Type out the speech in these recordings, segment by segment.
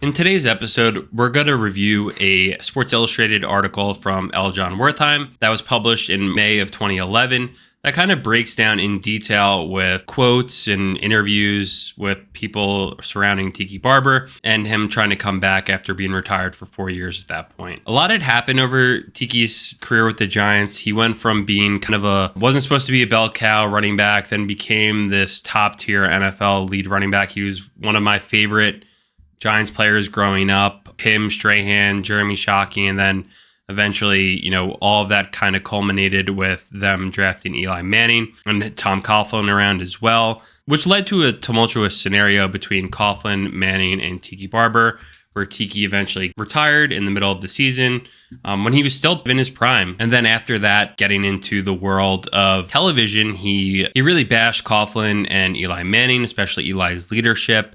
In today's episode, we're going to review a Sports Illustrated article from L. John Wertheim that was published in May of 2011 that kind of breaks down in detail with quotes and interviews with people surrounding Tiki Barber and him trying to come back after being retired for 4 years at that point. A lot had happened over Tiki's career with the Giants. He went from being wasn't supposed to be a bell cow running back, then became this top tier NFL lead running back. He was one of my favorite Giants players growing up, him, Strahan, Jeremy Shockey, and then eventually, all of that kind of culminated with them drafting Eli Manning and Tom Coughlin around as well, which led to a tumultuous scenario between Coughlin, Manning, and Tiki Barber, where Tiki eventually retired in the middle of the season when he was still in his prime. And then after that, getting into the world of television, he really bashed Coughlin and Eli Manning, especially Eli's leadership,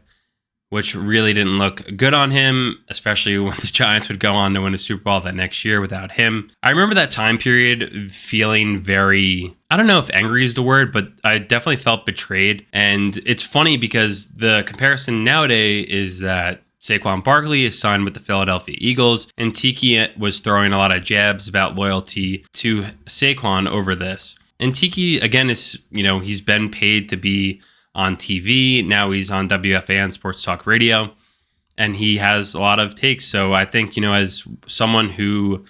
which really didn't look good on him, especially when the Giants would go on to win a Super Bowl that next year without him. I remember that time period feeling very, I don't know if angry is the word, but I definitely felt betrayed. And it's funny because the comparison nowadays is that Saquon Barkley is signed with the Philadelphia Eagles, and Tiki was throwing a lot of jabs about loyalty to Saquon over this. And Tiki, again, is, he's been paid to be on TV. Now he's on WFAN Sports Talk Radio, and he has a lot of takes. So I think, as someone who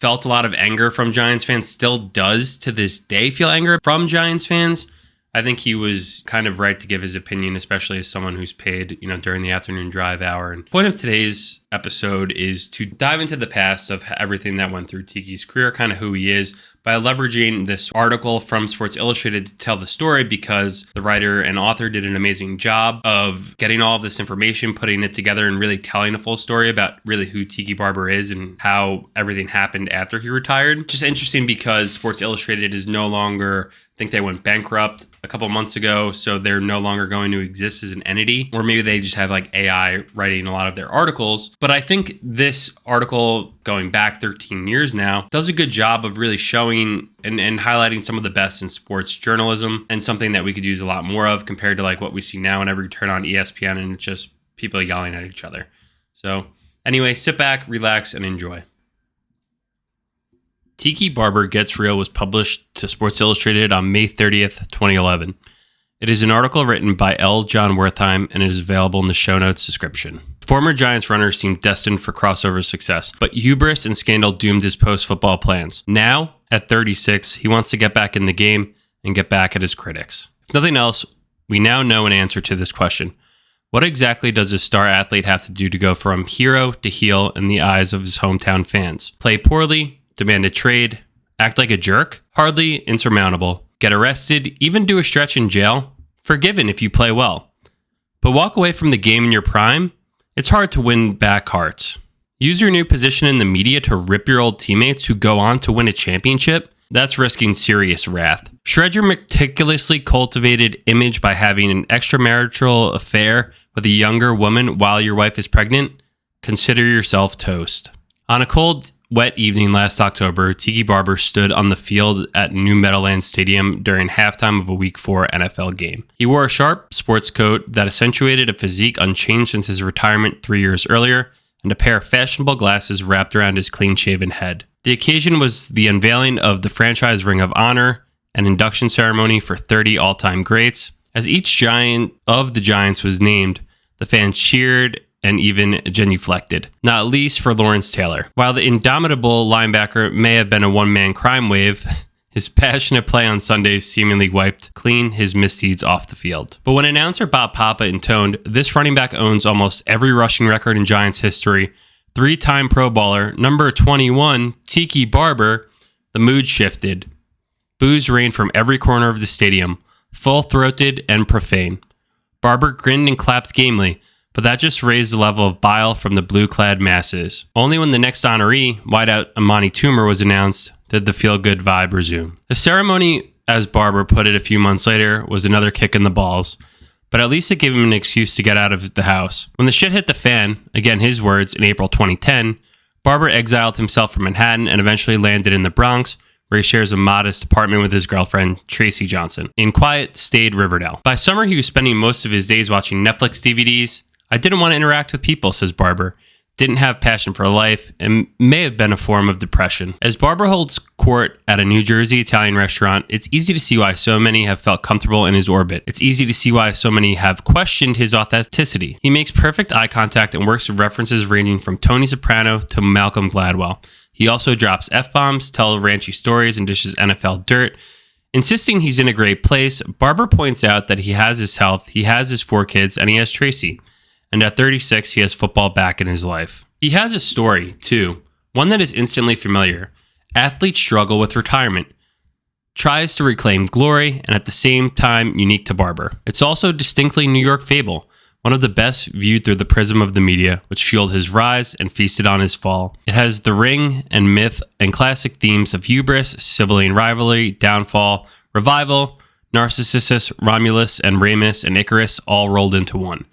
felt a lot of anger from Giants fans, still does to this day feel anger from Giants fans, I think he was kind of right to give his opinion, especially as someone who's paid, during the afternoon drive hour. And the point of today's episode is to dive into the past of everything that went through Tiki's career, kind of who he is, by leveraging this article from Sports Illustrated to tell the story, because the writer and author did an amazing job of getting all of this information, putting it together, and really telling a full story about really who Tiki Barber is and how everything happened after he retired. Just interesting because Sports Illustrated is no longer, I think they went bankrupt a couple months ago, so they're no longer going to exist as an entity, or maybe they just have AI writing a lot of their articles. But I think this article, going back 13 years now, does a good job of really showing and highlighting some of the best in sports journalism, and something that we could use a lot more of compared to what we see now whenever you turn on ESPN and it's just people yelling at each other. So anyway, sit back, relax, and enjoy. Tiki Barber Gets Real was published to Sports Illustrated on May 30th, 2011. It is an article written by L. John Wertheim, and it is available in the show notes description. Former Giants runner seemed destined for crossover success, but hubris and scandal doomed his post-football plans. Now, at 36, he wants to get back in the game and get back at his critics. If nothing else, we now know an answer to this question. What exactly does a star athlete have to do to go from hero to heel in the eyes of his hometown fans? Play poorly? Demand a trade? Act like a jerk? Hardly insurmountable. Get arrested? Even do a stretch in jail? Forgiven if you play well. But walk away from the game in your prime? It's hard to win back hearts. Use your new position in the media to rip your old teammates who go on to win a championship? That's risking serious wrath. Shred your meticulously cultivated image by having an extramarital affair with a younger woman while your wife is pregnant? Consider yourself toast. On a cold, wet evening last October, Tiki Barber stood on the field at New Meadowlands Stadium during halftime of a Week 4 NFL game. He wore a sharp sports coat that accentuated a physique unchanged since his retirement 3 years earlier, and a pair of fashionable glasses wrapped around his clean-shaven head. The occasion was the unveiling of the franchise Ring of Honor, an induction ceremony for 30 all-time greats. As each giant of the Giants was named, the fans cheered and even genuflected, not least for Lawrence Taylor. While the indomitable linebacker may have been a one-man crime wave, his passionate play on Sundays seemingly wiped clean his misdeeds off the field. But when announcer Bob Papa intoned, "This running back owns almost every rushing record in Giants history," three-time Pro Bowler, number 21, Tiki Barber, the mood shifted. Boos rained from every corner of the stadium, full-throated and profane. Barber grinned and clapped gamely, but that just raised the level of bile from the blue-clad masses. Only when the next honoree, wideout Amani Toomer, was announced did the feel-good vibe resume. The ceremony, as Barber put it a few months later, was another kick in the balls, but at least it gave him an excuse to get out of the house. When the shit hit the fan, again his words, in April 2010, Barber exiled himself from Manhattan and eventually landed in the Bronx, where he shares a modest apartment with his girlfriend, Tracy Johnson, in quiet, staid Riverdale. By summer, he was spending most of his days watching Netflix DVDs, I didn't want to interact with people, says Barber. Didn't have passion for life, and may have been a form of depression. As Barber holds court at a New Jersey Italian restaurant, it's easy to see why so many have felt comfortable in his orbit. It's easy to see why so many have questioned his authenticity. He makes perfect eye contact and works with references ranging from Tony Soprano to Malcolm Gladwell. He also drops F-bombs, tells ranchy stories, and dishes NFL dirt. Insisting he's in a great place, Barber points out that he has his health, he has his 4 kids, and he has Tracy. And at 36, he has football back in his life. He has a story, too, one that is instantly familiar. Athletes struggle with retirement, tries to reclaim glory, and at the same time unique to Barber. It's also a distinctly New York fable, one of the best viewed through the prism of the media, which fueled his rise and feasted on his fall. It has the ring and myth and classic themes of hubris, sibling rivalry, downfall, revival, Narcissus, Romulus, and Remus, and Icarus all rolled into one.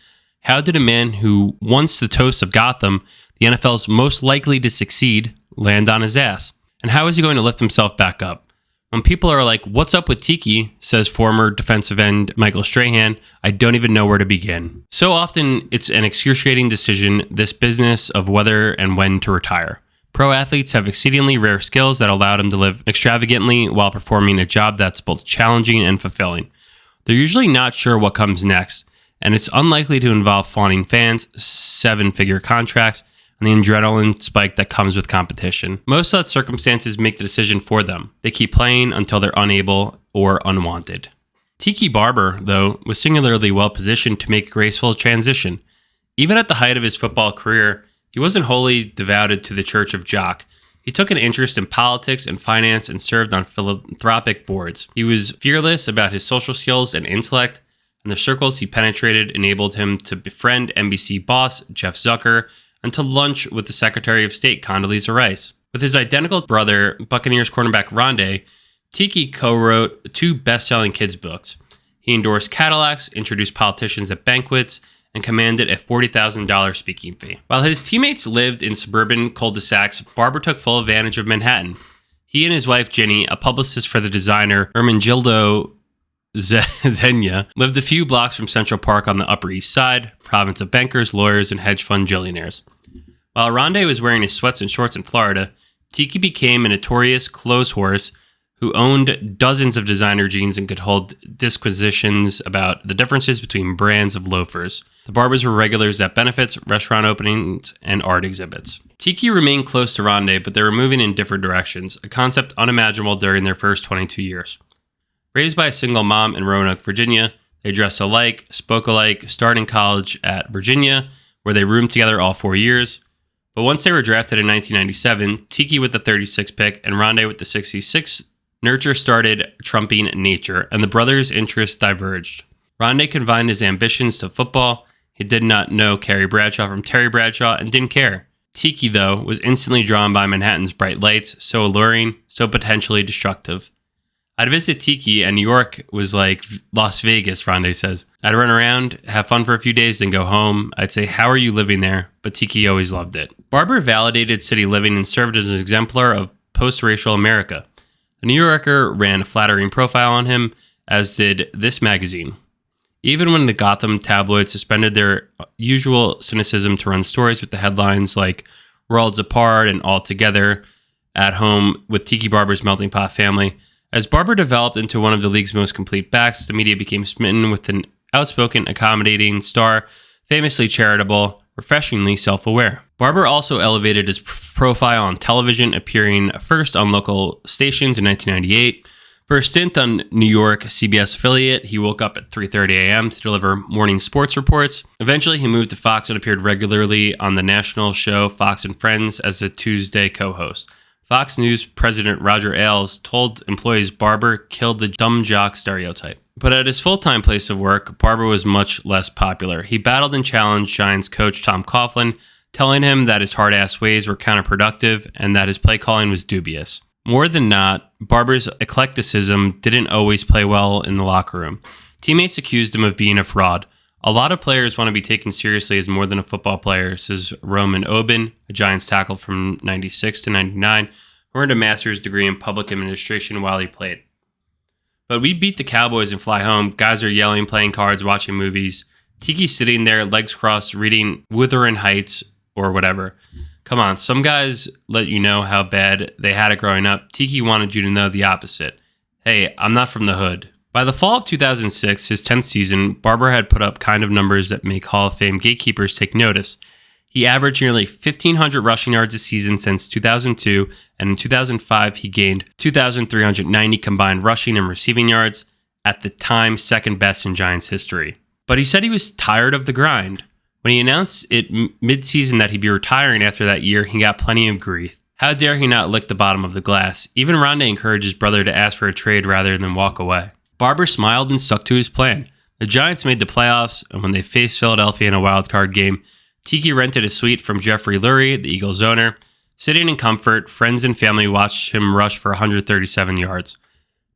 How did a man who, once the toast of Gotham, the NFL's most likely to succeed, land on his ass? And how is he going to lift himself back up? When people are like, "What's up with Tiki?" says former defensive end Michael Strahan, I don't even know where to begin. So often, it's an excruciating decision, this business of whether and when to retire. Pro athletes have exceedingly rare skills that allow them to live extravagantly while performing a job that's both challenging and fulfilling. They're usually not sure what comes next, and it's unlikely to involve fawning fans, 7-figure contracts, and the adrenaline spike that comes with competition. Most such circumstances make the decision for them. They keep playing until they're unable or unwanted. Tiki Barber, though, was singularly well positioned to make a graceful transition. Even at the height of his football career, he wasn't wholly devoted to the Church of Jock. He took an interest in politics and finance and served on philanthropic boards. He was fearless about his social skills and intellect, and the circles he penetrated enabled him to befriend NBC boss Jeff Zucker and to lunch with the Secretary of State Condoleezza Rice. With his identical brother, Buccaneers cornerback Rondé, Tiki co-wrote 2 best-selling kids' books. He endorsed Cadillacs, introduced politicians at banquets, and commanded a $40,000 speaking fee. While his teammates lived in suburban cul-de-sacs, Barber took full advantage of Manhattan. He and his wife Ginny, a publicist for the designer Ermenegildo Zegna, lived a few blocks from Central Park on the Upper East Side, province of bankers, lawyers, and hedge fund billionaires. While Rondé was wearing his sweats and shorts in Florida, Tiki became a notorious clothes horse who owned dozens of designer jeans and could hold disquisitions about the differences between brands of loafers. The Barbers were regulars at benefits, restaurant openings, and art exhibits. Tiki remained close to Rondé, but they were moving in different directions, a concept unimaginable during their first 22 years. Raised by a single mom in Roanoke, Virginia, they dressed alike, spoke alike, started in college at Virginia, where they roomed together all 4 years. But once they were drafted in 1997, Tiki with the 36th pick and Rondé with the 66th, nurture started trumping nature, and the brothers' interests diverged. Rondé confined his ambitions to football. He did not know Carrie Bradshaw from Terry Bradshaw and didn't care. Tiki, though, was instantly drawn by Manhattan's bright lights, so alluring, so potentially destructive. I'd visit Tiki, and New York was like Las Vegas, Rondé says. I'd run around, have fun for a few days, then go home. I'd say, "How are you living there?" But Tiki always loved it. Barber validated city living and served as an exemplar of post-racial America. The New Yorker ran a flattering profile on him, as did this magazine. Even when the Gotham tabloids suspended their usual cynicism to run stories with the headlines like "Worlds Apart" and "All Together," "At Home with Tiki Barber's Melting Pot Family," as Barber developed into one of the league's most complete backs, the media became smitten with an outspoken, accommodating star, famously charitable, refreshingly self-aware. Barber also elevated his profile on television, appearing first on local stations in 1998. For a stint on New York CBS affiliate, he woke up at 3:30 a.m. to deliver morning sports reports. Eventually, he moved to Fox and appeared regularly on the national show Fox and Friends as a Tuesday co-host. Fox News President Roger Ailes told employees Barber killed the dumb jock stereotype. But at his full-time place of work, Barber was much less popular. He battled and challenged Giants coach Tom Coughlin, telling him that his hard-ass ways were counterproductive and that his play calling was dubious. More than not, Barber's eclecticism didn't always play well in the locker room. Teammates accused him of being a fraud. A lot of players want to be taken seriously as more than a football player, says Roman Obin, a Giants tackle from 96 to 99, who earned a master's degree in public administration while he played. But we beat the Cowboys and fly home. Guys are yelling, playing cards, watching movies. Tiki's sitting there, legs crossed, reading Wuthering Heights or whatever. Come on, some guys let you know how bad they had it growing up. Tiki wanted you to know the opposite. Hey, I'm not from the hood. By the fall of 2006, his 10th season, Barber had put up kind of numbers that make Hall of Fame gatekeepers take notice. He averaged nearly 1,500 rushing yards a season since 2002, and in 2005, he gained 2,390 combined rushing and receiving yards, at the time second best in Giants history. But he said he was tired of the grind. When he announced it mid-season that he'd be retiring after that year, he got plenty of grief. How dare he not lick the bottom of the glass? Even Rondé encouraged his brother to ask for a trade rather than walk away. Barber smiled and stuck to his plan. The Giants made the playoffs, and when they faced Philadelphia in a wild-card game, Tiki rented a suite from Jeffrey Lurie, the Eagles owner. Sitting in comfort, friends and family watched him rush for 137 yards.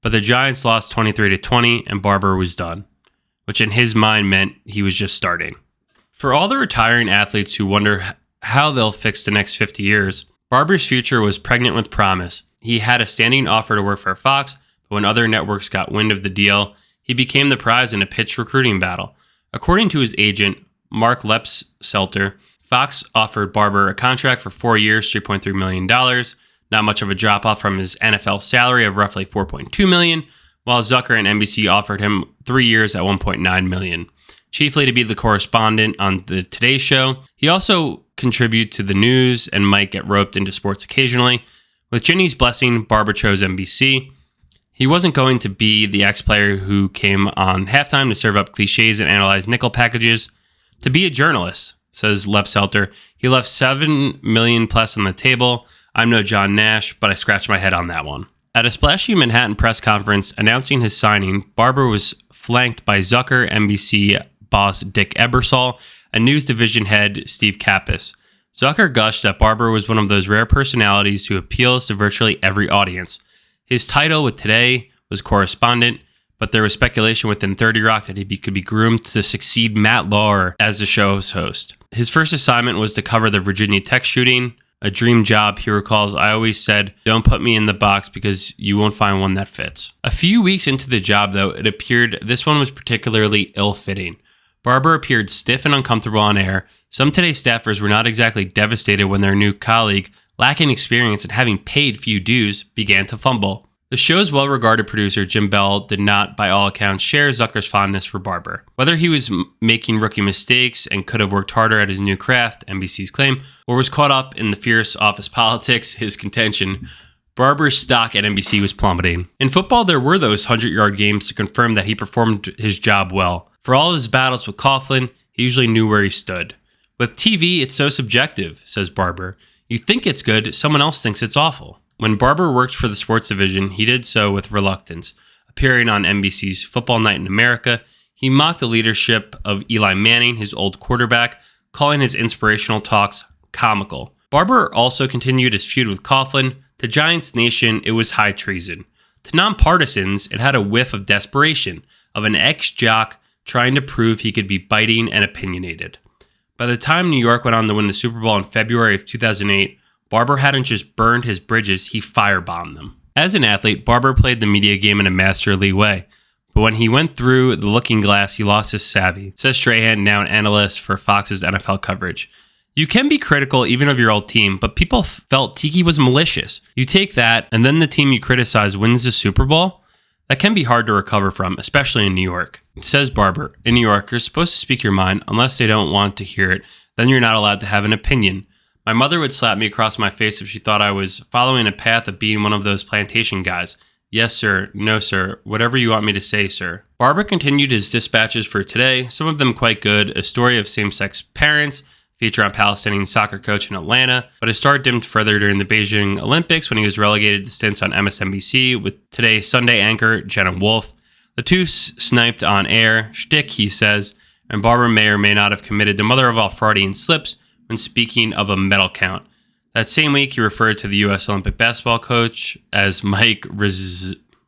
But the Giants lost 23-20, and Barber was done, which in his mind meant he was just starting. For all the retiring athletes who wonder how they'll fix the next 50 years, Barber's future was pregnant with promise. He had a standing offer to work for Fox, but when other networks got wind of the deal, he became the prize in a pitched recruiting battle. According to his agent, Mark Lepselter, Fox offered Barber a contract for 4 years, $3.3 million, not much of a drop-off from his NFL salary of roughly $4.2 million, while Zucker and NBC offered him 3 years at $1.9 million. Chiefly to be the correspondent on the Today Show. He also contribute to the news and might get roped into sports occasionally. With Ginny's blessing, Barber chose NBC. He wasn't going to be the ex-player who came on halftime to serve up cliches and analyze nickel packages. To be a journalist, says Lepselter, he left $7 million plus on the table. I'm no John Nash, but I scratched my head on that one. At a splashy Manhattan press conference announcing his signing, Barber was flanked by Zucker, NBC boss Dick Ebersol, and news division head Steve Kappas. Zucker gushed that Barber was one of those rare personalities who appeals to virtually every audience. His title with Today was correspondent, but there was speculation within 30 Rock that he could be groomed to succeed Matt Lauer as the show's host. His first assignment was to cover the Virginia Tech shooting, a dream job, he recalls. I always said, don't put me in the box because you won't find one that fits. A few weeks into the job, though, it appeared this one was particularly ill-fitting. Barber appeared stiff and uncomfortable on air. Some Today staffers were not exactly devastated when their new colleague, lacking experience and having paid few dues, began to fumble. The show's well-regarded producer, Jim Bell, did not, by all accounts, share Zucker's fondness for Barber. Whether he was making rookie mistakes and could have worked harder at his new craft, NBC's claim, or was caught up in the fierce office politics, his contention, Barber's stock at NBC was plummeting. In football, there were those 100-yard games to confirm that he performed his job well. For all his battles with Coughlin, he usually knew where he stood. With TV, it's so subjective, says Barber. You think it's good, someone else thinks it's awful. When Barber worked for the sports division, he did so with reluctance. Appearing on NBC's Football Night in America, he mocked the leadership of Eli Manning, his old quarterback, calling his inspirational talks comical. Barber also continued his feud with Coughlin. To Giants Nation, it was high treason. To nonpartisans, it had a whiff of desperation, of an ex-jock trying to prove he could be biting and opinionated. By the time New York went on to win the Super Bowl in February of 2008, Barber hadn't just burned his bridges, he firebombed them. As an athlete, Barber played the media game in a masterly way. But when he went through the looking glass, he lost his savvy, says Strahan, now an analyst for Fox's NFL coverage. You can be critical even of your old team, but people felt Tiki was malicious. You take that, and then the team you criticize wins the Super Bowl? That can be hard to recover from, especially in New York. Says Barber, in New York, you're supposed to speak your mind unless they don't want to hear it. Then you're not allowed to have an opinion. My mother would slap me across my face if she thought I was following a path of being one of those plantation guys. Yes, sir. No, sir. Whatever you want me to say, sir. Barber continued his dispatches for Today, some of them quite good. A story of same-sex parents, feature on Palestinian soccer coach in Atlanta, but his star dimmed further during the Beijing Olympics when he was relegated to stints on MSNBC with Today's Sunday anchor Jenna Wolfe. The two sniped on air, shtick, he says, and Barber may or may not have committed the mother of all Freudian slips when speaking of a medal count. That same week, he referred to the U.S. Olympic basketball coach as Mike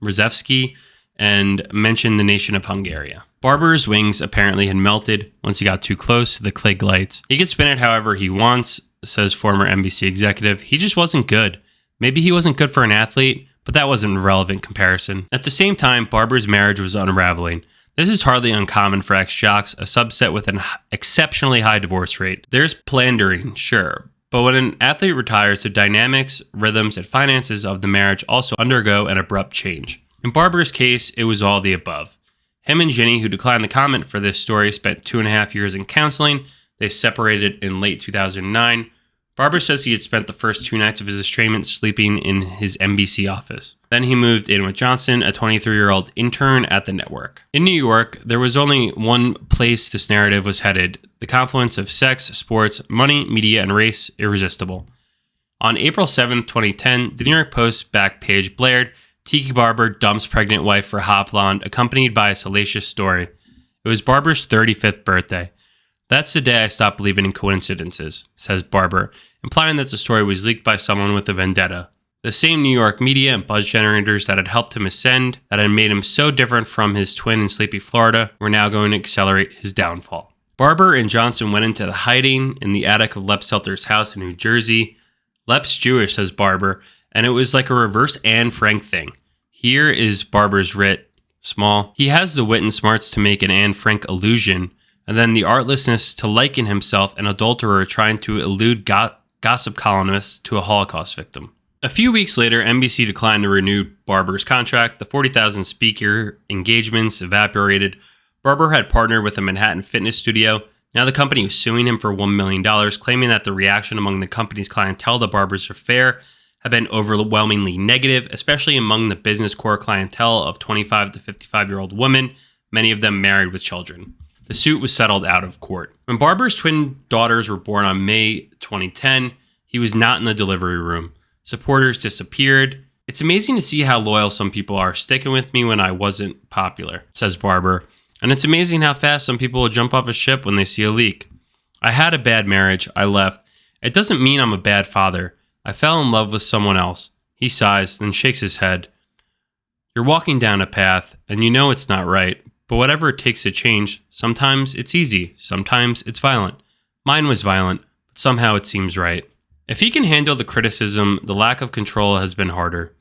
Rzewski and mentioned the nation of Hungary. Barber's wings apparently had melted once he got too close to the Klieg lights. He could spin it however he wants, says former NBC executive. He just wasn't good. Maybe he wasn't good for an athlete, but that wasn't a relevant comparison. At the same time, Barber's marriage was unraveling. This is hardly uncommon for ex-jocks, a subset with an exceptionally high divorce rate. There's pandering, sure, but when an athlete retires, the dynamics, rhythms, and finances of the marriage also undergo an abrupt change. In Barber's case, it was all the above. Him and Ginny, who declined the comment for this story, spent 2.5 years in counseling. They separated in late 2009. Barber says he had spent the first 2 nights of his estrangement sleeping in his NBC office. Then he moved in with Johnson, a 23-year-old intern at the network. In New York, there was only one place this narrative was headed: the confluence of sex, sports, money, media, and race, irresistible. On April 7, 2010, the New York Post back page blared, "Tiki Barber dumps pregnant wife for hot blonde," accompanied by a salacious story. It was Barber's 35th birthday. "That's the day I stopped believing in coincidences," says Barber, implying that the story was leaked by someone with a vendetta. The same New York media and buzz generators that had helped him ascend, that had made him so different from his twin in sleepy Florida, were now going to accelerate his downfall. Barber and Johnson went into hiding in the attic of Lep Selter's house in New Jersey. Lep's Jewish, says Barber, and it was like a reverse Anne Frank thing. Here is Barber's writ, small. He has the wit and smarts to make an Anne Frank illusion, and then the artlessness to liken himself an adulterer trying to elude gossip columnists to a Holocaust victim. A few weeks later, NBC declined to renew Barber's contract. The 40,000 speaker engagements evaporated. Barber had partnered with a Manhattan fitness studio. Now the company was suing him for $1 million, claiming that the reaction among the company's clientele to Barber's affair had been overwhelmingly negative, especially among the business core clientele of 25 to 55-year-old women, many of them married with children. The suit was settled out of court. When Barber's twin daughters were born on May 2010, he was not in the delivery room. Supporters disappeared. "It's amazing to see how loyal some people are, sticking with me when I wasn't popular," says Barber. "And it's amazing how fast some people will jump off a ship when they see a leak. I had a bad marriage. I left. It doesn't mean I'm a bad father. I fell in love with someone else." He sighs, then shakes his head. "You're walking down a path, and you know it's not right. But whatever it takes to change, sometimes it's easy, sometimes it's violent. Mine was violent, but somehow it seems right." If he can handle the criticism, the lack of control has been harder.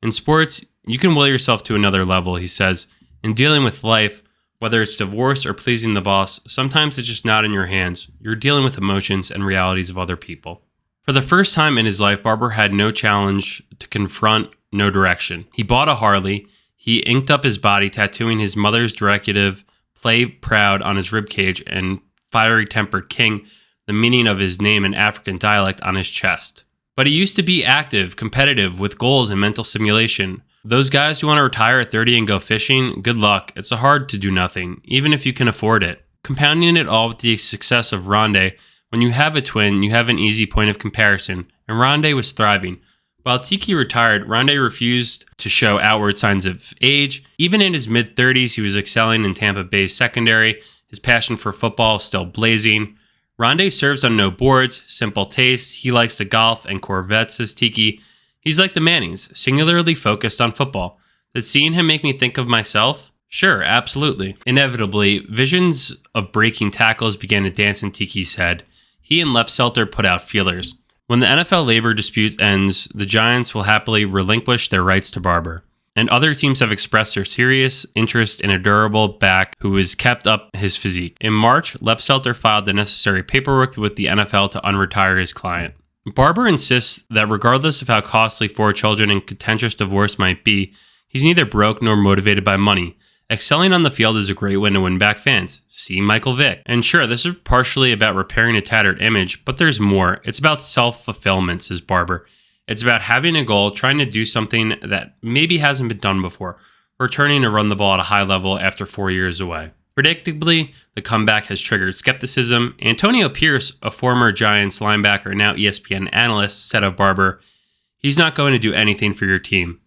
"In sports, you can will yourself to another level," he says. "In dealing with life, whether it's divorce or pleasing the boss, sometimes it's just not in your hands. You're dealing with emotions and realities of other people." For the first time in his life, Barber had no challenge to confront, no direction. He bought a Harley. He inked up his body, tattooing his mother's directive, "Play proud," on his ribcage, and "Fiery-tempered king," the meaning of his name in African dialect, on his chest. But he used to be active, competitive, with goals and mental simulation. Those guys who want to retire at 30 and go fishing, good luck. It's hard to do nothing, even if you can afford it. Compounding it all with the success of Rondé, when you have a twin, you have an easy point of comparison, and Rondé was thriving. While Tiki retired, Rondé refused to show outward signs of age. Even in his mid-30s, he was excelling in Tampa Bay's secondary, his passion for football still blazing. Rondé serves on no boards, simple taste. He likes to golf and Corvettes, says Tiki. He's like the Mannings, singularly focused on football. Did seeing him make me think of myself? Sure, absolutely. Inevitably, visions of breaking tackles began to dance in Tiki's head. He and Lep Selter put out feelers. When the NFL labor dispute ends, the Giants will happily relinquish their rights to Barber. And other teams have expressed their serious interest in a durable back who has kept up his physique. In March, Lep Selter filed the necessary paperwork with the NFL to unretire his client. Barber insists that regardless of how costly 4 children and contentious divorce might be, he's neither broke nor motivated by money. Excelling on the field is a great way to win back fans. See Michael Vick. And sure, this is partially about repairing a tattered image, but there's more. It's about self-fulfillment, says Barber. It's about having a goal, trying to do something that maybe hasn't been done before, returning to run the ball at a high level after 4 years away. Predictably, the comeback has triggered skepticism. Antonio Pierce, a former Giants linebacker and now ESPN analyst, said of Barber, "He's not going to do anything for your team."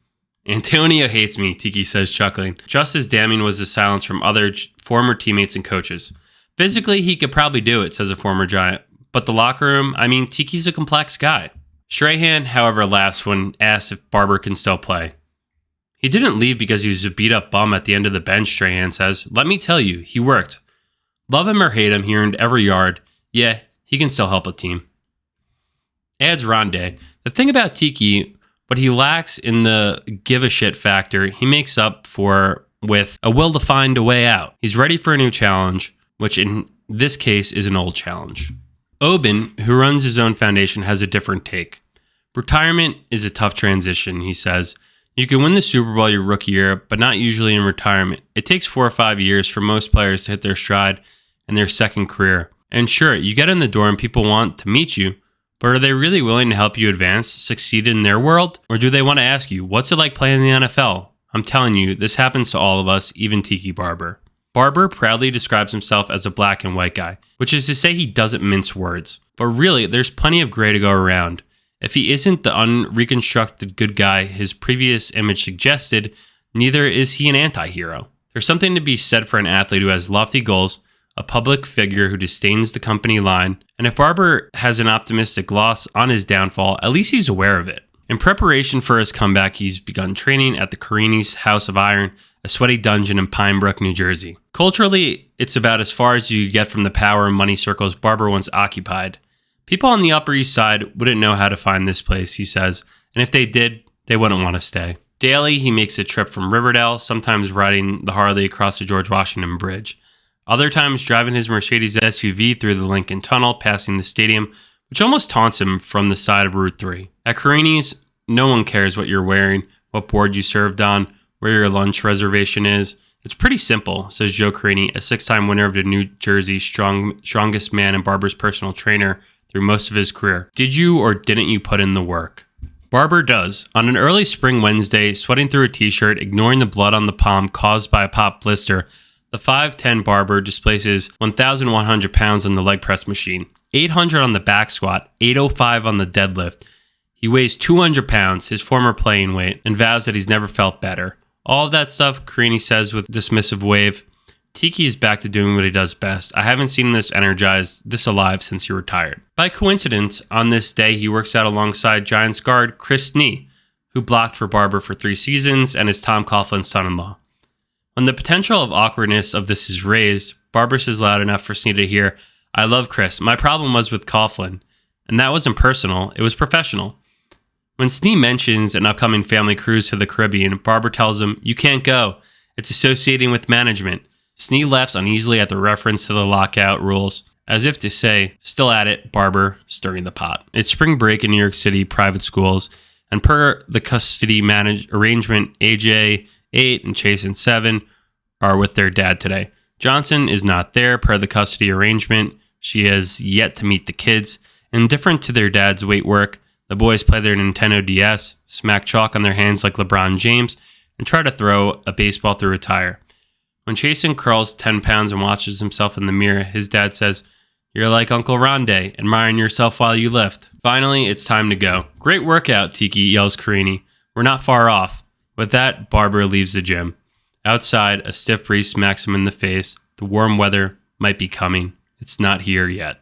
"Antonio hates me," Tiki says, chuckling. Just as damning was the silence from other former teammates and coaches. "Physically, he could probably do it," says a former Giant. "But the locker room, Tiki's a complex guy." Strahan, however, laughs when asked if Barber can still play. "He didn't leave because he was a beat-up bum at the end of the bench," Strahan says. "Let me tell you, he worked. Love him or hate him, he earned every yard. Yeah, he can still help a team." Adds Rondé, "The thing about Tiki, what he lacks in the give-a-shit factor, he makes up for with a will to find a way out. He's ready for a new challenge, which in this case is an old challenge. Oben, who runs his own foundation, has a different take. Retirement is a tough transition, he says. You can win the Super Bowl your rookie year, but not usually in retirement. It takes 4 or 5 years for most players to hit their stride in their second career. And sure, you get in the door and people want to meet you, but are they really willing to help you advance, succeed in their world? Or do they want to ask you, what's it like playing in the NFL? I'm telling you, this happens to all of us, even Tiki Barber. Barber proudly describes himself as a black and white guy, which is to say he doesn't mince words. But really, there's plenty of gray to go around. If he isn't the unreconstructed good guy his previous image suggested, neither is he an anti-hero. There's something to be said for an athlete who has lofty goals, a public figure who disdains the company line, and if Barber has an optimistic gloss on his downfall, at least he's aware of it. In preparation for his comeback, he's begun training at the Carini's House of Iron, a sweaty dungeon in Pine Brook, New Jersey. Culturally, it's about as far as you get from the power and money circles Barber once occupied. People on the Upper East Side wouldn't know how to find this place, he says, and if they did, they wouldn't want to stay. Daily, he makes a trip from Riverdale, sometimes riding the Harley across the George Washington Bridge. Other times, driving his Mercedes SUV through the Lincoln Tunnel, passing the stadium, which almost taunts him from the side of Route 3. At Carini's, no one cares what you're wearing, what board you served on, where your lunch reservation is. It's pretty simple, says Joe Carini, a 6-time winner of the New Jersey Strongest Man and Barber's personal trainer through most of his career. Did you or didn't you put in the work? Barber does. On an early spring Wednesday, sweating through a t-shirt, ignoring the blood on the palm caused by a pop blister, the 5'10 Barber displaces 1,100 pounds on the leg press machine, 800 on the back squat, 805 on the deadlift. He weighs 200 pounds, his former playing weight, and vows that he's never felt better. All of that stuff, Carini says with a dismissive wave. Tiki is back to doing what he does best. I haven't seen him this energized, this alive since he retired. By coincidence, on this day, he works out alongside Giants guard Chris Snee, who blocked for Barber for 3 seasons and is Tom Coughlin's son-in-law. When the potential of awkwardness of this is raised, Barber says loud enough for Snee to hear, "I love Chris. My problem was with Coughlin." And that wasn't personal, it was professional. When Snee mentions an upcoming family cruise to the Caribbean, Barber tells him, "You can't go. It's associating with management." Snee laughs uneasily at the reference to the lockout rules, as if to say, "Still at it, Barber," stirring the pot. It's spring break in New York City private schools, and per the custody arrangement, AJ 8 and Chasen 7 are with their dad today. Johnson is not there per the custody arrangement. She has yet to meet the kids. Indifferent to their dad's weight work, the boys play their Nintendo DS, smack chalk on their hands like LeBron James, and try to throw a baseball through a tire. When Chasen curls 10 pounds and watches himself in the mirror, his dad says, "You're like Uncle Rondé, admiring yourself while you lift." Finally, it's time to go. "Great workout," Tiki yells Carini. "We're not far off." With that, Barber leaves the gym. Outside, a stiff breeze smacks him in the face. The warm weather might be coming. It's not here yet.